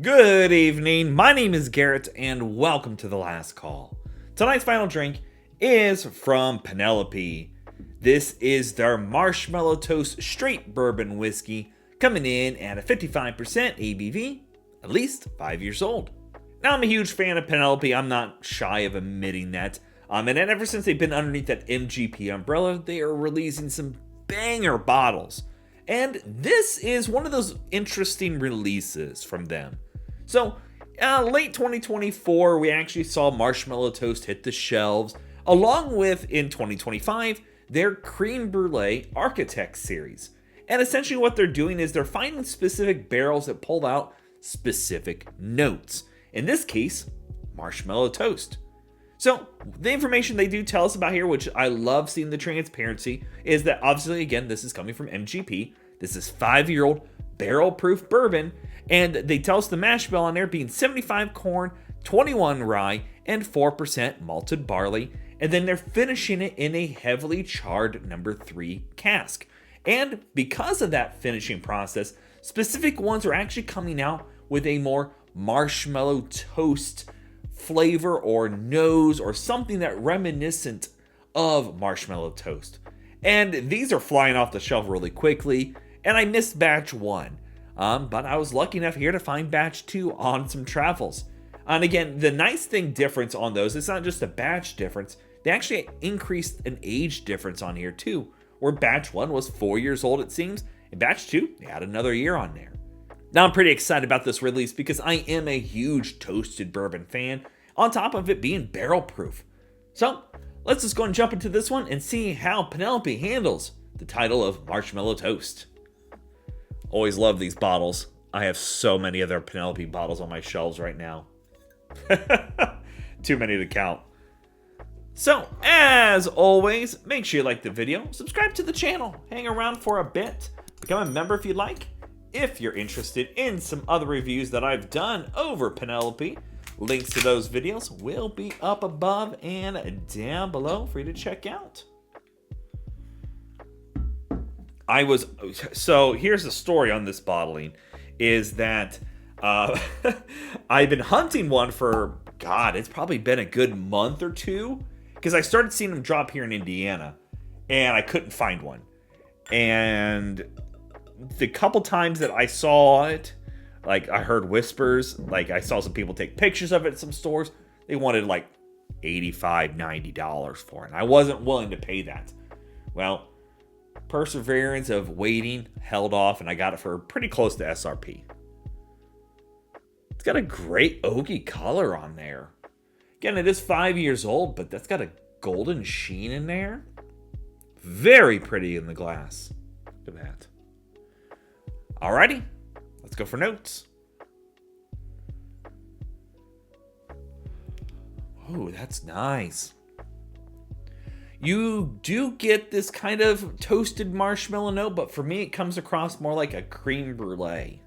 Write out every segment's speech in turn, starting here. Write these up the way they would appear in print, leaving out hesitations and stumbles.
Good evening, my name is Garrett and welcome to The Last Call. Tonight's final drink is from Penelope. This is their Marshmallow Toast Straight Bourbon Whiskey, coming in at a 55% ABV, at least 5 years old. Now I'm a huge fan of Penelope, I'm not shy of admitting that. And ever since they've been underneath that MGP umbrella, they are releasing some banger bottles. And this is one of those interesting releases from them. So, late 2024, we actually saw Marshmallow Toast hit the shelves, along with, in 2025, their Creme Brulee Architect series. And essentially what they're doing is they're finding specific barrels that pull out specific notes. In this case, Marshmallow Toast. So, the information they do tell us about here, which I love seeing the transparency, is that obviously, again, this is coming from MGP. This is 5-year-old barrel-proof bourbon, and they tell us the mash bill on there being 75 corn, 21 rye, and 4% malted barley, and then they're finishing it in a heavily charred number 3 cask. And because of that finishing process, specific ones are actually coming out with a more marshmallow toast flavor or nose or something that reminiscent of marshmallow toast. And these are flying off the shelf really quickly, and I missed batch 1. But I was lucky enough here to find batch 2 on some travels. And again, the nice thing difference on those, it's not just a batch difference, they actually increased an age difference on here too, where batch 1 was 4 years old it seems, and batch 2, they had another year on there. Now I'm pretty excited about this release because I am a huge toasted bourbon fan, on top of it being barrel proof. So let's just go and jump into this one and see how Penelope handles the title of Marshmallow Toast. Always love these bottles. I have so many of their Penelope bottles on my shelves right now. Too many to count. So, as always, make sure you like the video, subscribe to the channel, hang around for a bit, become a member if you'd like. If you're interested in some other reviews that I've done over Penelope, links to those videos will be up above and down below for you to check out. So here's the story on this bottling, is that I've been hunting one for, it's probably been a good month or two, because I started seeing them drop here in Indiana, and I couldn't find one. And the couple times that I saw it, like I heard whispers, like I saw some people take pictures of it at some stores, they wanted like $85, $90 for it. And I wasn't willing to pay that. Well, perseverance of waiting held off, and I got it for pretty close to SRP. It's got a great oaky color on there. Again, it is 5 years old, but that's got a golden sheen in there. Very pretty in the glass. Look at that. Alrighty, let's go for notes. Oh, that's nice. You do get this kind of toasted marshmallow note, but for me it comes across more like a creme brulee.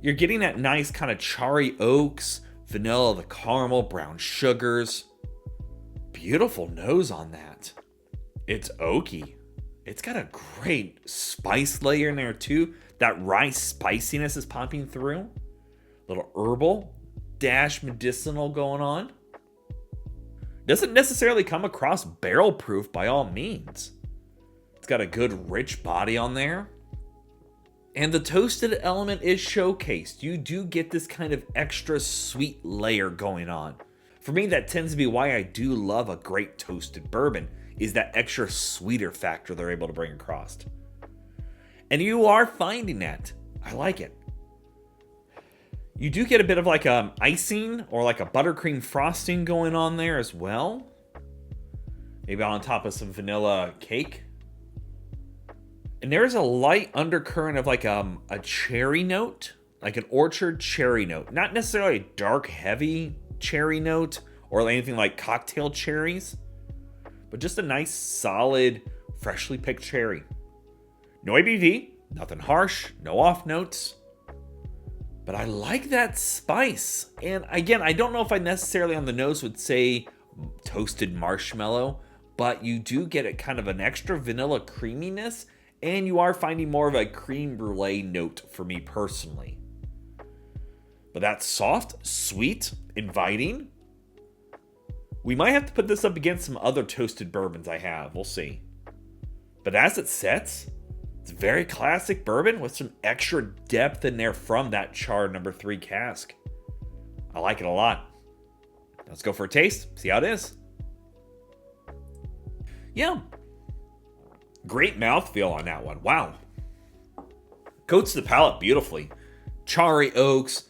You're getting that nice kind of charry oaks, vanilla, the caramel, brown sugars. Beautiful nose on that. It's oaky. It's got a great spice layer in there too. That rice spiciness is popping through. Little herbal, dash medicinal going on. Doesn't necessarily come across barrel proof by all means. It's got a good rich body on there. And the toasted element is showcased. You do get this kind of extra sweet layer going on. For me, that tends to be why I do love a great toasted bourbon, is that extra sweeter factor they're able to bring across. And you are finding that. I like it. You do get a bit of like icing or like a buttercream frosting going on there as well. Maybe on top of some vanilla cake. And there's a light undercurrent of like a cherry note, like an orchard cherry note. Not necessarily a dark, heavy cherry note or anything like cocktail cherries, but just a nice, solid, freshly picked cherry. No ABV, nothing harsh, no off notes. But I like that spice. And again, I don't know if I necessarily on the nose would say toasted marshmallow, but you do get it kind of an extra vanilla creaminess, and you are finding more of a creme brulee note for me personally. But that's soft, sweet, inviting. We might have to put this up against some other toasted bourbons I have. We'll see. But as it sets, it's very classic bourbon with some extra depth in there from that charred number 3 cask. I like it a lot. Let's go for a taste, see how it is. Yeah. Great mouthfeel on that one. Wow. Coats the palate beautifully. Charry oaks.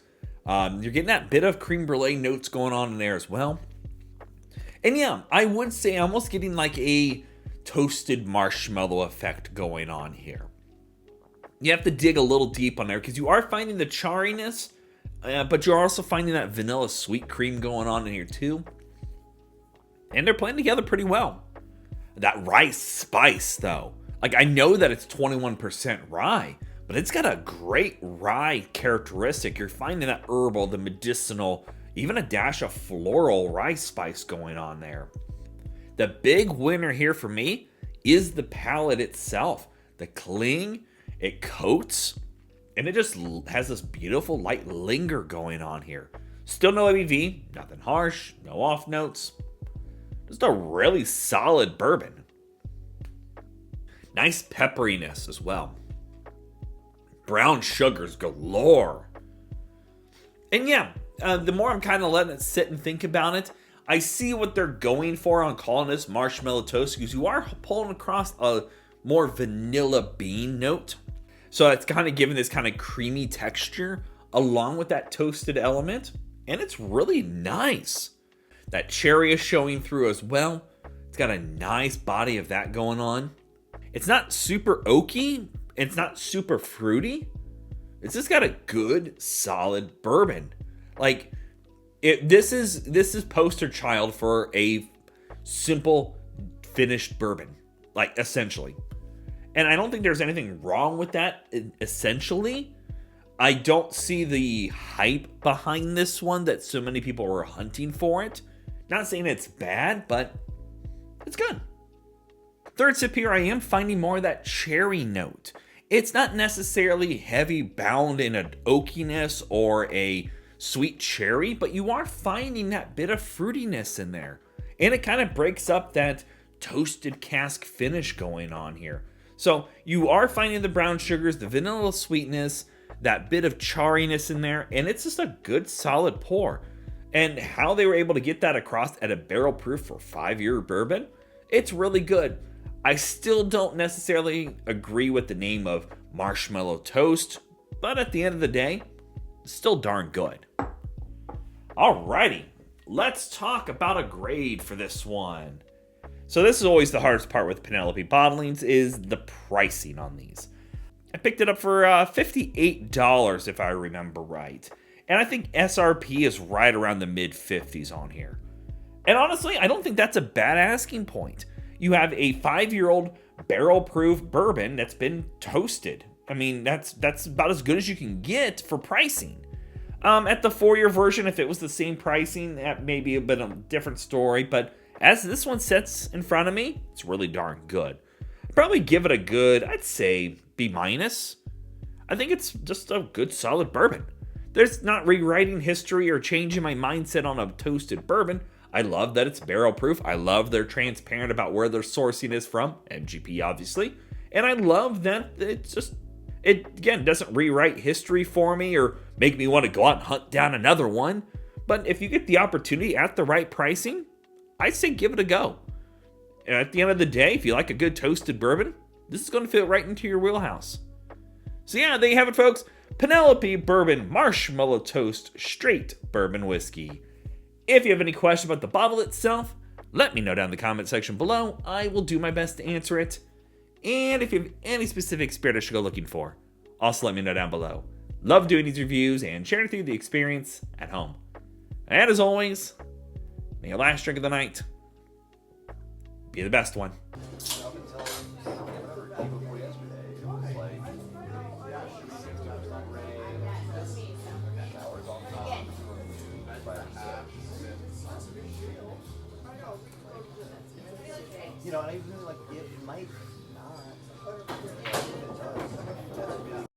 You're getting that bit of creme brulee notes going on in there as well. And yeah, I would say I'm almost getting like a toasted marshmallow effect going on here. You have to dig a little deep on there because you are finding the charriness, but you're also finding that vanilla sweet cream going on in here too. And they're playing together pretty well. That rye spice though, like I know that it's 21% rye, but it's got a great rye characteristic. You're finding that herbal, the medicinal, even a dash of floral rye spice going on there. The big winner here for me is the palate itself. The cling, it coats, and it just has this beautiful light linger going on here. Still no ABV, nothing harsh, no off notes. Just a really solid bourbon. Nice pepperiness as well. Brown sugars galore. And yeah, the more I'm kind of letting it sit and think about it, I see what they're going for on calling this marshmallow toast, because you are pulling across a more vanilla bean note. So it's kind of giving this kind of creamy texture along with that toasted element. And it's really nice. That cherry is showing through as well. It's got a nice body of that going on. It's not super oaky. It's not super fruity. It's just got a good, solid bourbon. Like, this is poster child for a simple, finished bourbon. Like, essentially. And I don't think there's anything wrong with that, essentially. I don't see the hype behind this one that so many people were hunting for it. Not saying it's bad, but it's good. Third sip here, I am finding more of that cherry note. It's not necessarily heavy bound in an oakiness or a sweet cherry, but you are finding that bit of fruitiness in there. And it kind of breaks up that toasted cask finish going on here. So you are finding the brown sugars, the vanilla sweetness, that bit of charriness in there, and it's just a good solid pour. And how they were able to get that across at a barrel proof for 5-year bourbon, it's really good. I still don't necessarily agree with the name of Marshmallow Toast, but at the end of the day, it's still darn good. Alrighty, let's talk about a grade for this one. So this is always the hardest part with Penelope bottlings, is the pricing on these. I picked it up for $58 if I remember right. And I think SRP is right around the mid-50s on here. And honestly, I don't think that's a bad asking point. You have a 5-year-old barrel-proof bourbon that's been toasted. I mean, that's about as good as you can get for pricing. At the 4-year version, if it was the same pricing, that may be a bit of a different story. But as this one sits in front of me, it's really darn good. I'd probably give it a good, I'd say, B-. I think it's just a good, solid bourbon. There's not rewriting history or changing my mindset on a toasted bourbon. I love that it's barrel proof. I love they're transparent about where their sourcing is from. MGP, obviously. And I love that it again doesn't rewrite history for me or make me want to go out and hunt down another one. But if you get the opportunity at the right pricing, I say give it a go. And at the end of the day, if you like a good toasted bourbon, this is going to fit right into your wheelhouse. So yeah, there you have it, folks. Penelope Bourbon Marshmallow Toast Straight Bourbon Whiskey. If you have any questions about the bottle itself, let me know down in the comment section below. I will do my best to answer it. And if you have any specific spirit I should go looking for, also let me know down below. Love doing these reviews and sharing through the experience at home. And as always, may your last drink of the night be the best one. You know, and I really like it might